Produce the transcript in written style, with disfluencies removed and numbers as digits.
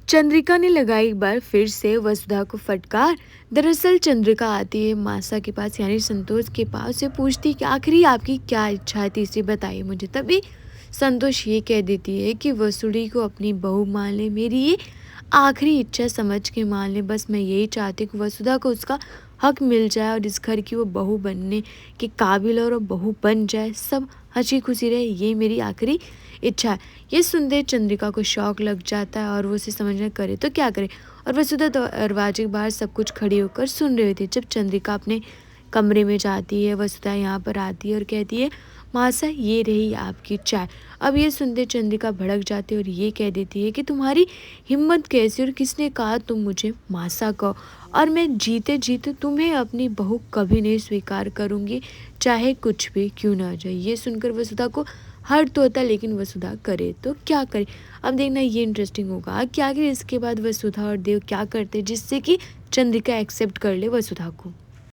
चंद्रिका ने लगाई एक बार फिर से वसुधा को फटकार। दरअसल चंद्रिका आती है मासा के पास यानी संतोष के पास, से पूछती है कि आखिरी आपकी क्या इच्छा है, तीसरी बताइए मुझे। तभी संतोष ये कह देती है कि वसुड़ी को अपनी बहू मान ले, मेरी ये आखिरी इच्छा समझ के मान ले। बस मैं यही चाहती हूँ कि वसुधा को उसका हक मिल जाए और इस घर की वो बहू बनने के काबिल और वो बहू बन जाए, सब हंसी खुशी रहे, ये मेरी आखिरी इच्छा है। ये सुनते चंद्रिका को शौक लग जाता है और वो उसे समझने करे तो क्या करे। और वसुधा दरवाजे के बाहर सब कुछ खड़ी होकर सुन रही थी। जब चंद्रिका अपने कमरे में जाती है, वसुधा यहाँ पर आती है और कहती है, मासा ये रही आपकी चाय। अब ये सुनते चंद्रिका भड़क जाती है और ये कह देती है कि तुम्हारी हिम्मत कैसी और किसने कहा तुम मुझे मासा कहो, और मैं जीते जीते तुम्हें अपनी बहू कभी नहीं स्वीकार करूंगी, चाहे कुछ भी क्यों ना हो जाए। ये सुनकर वसुधा को हर्ट तो होता है, लेकिन वसुधा करे तो क्या करे। अब देखना ये इंटरेस्टिंग होगा कि आखिर इसके बाद वसुधा और देव क्या करते जिससे कि चंद्रिका एक्सेप्ट कर ले वसुधा को।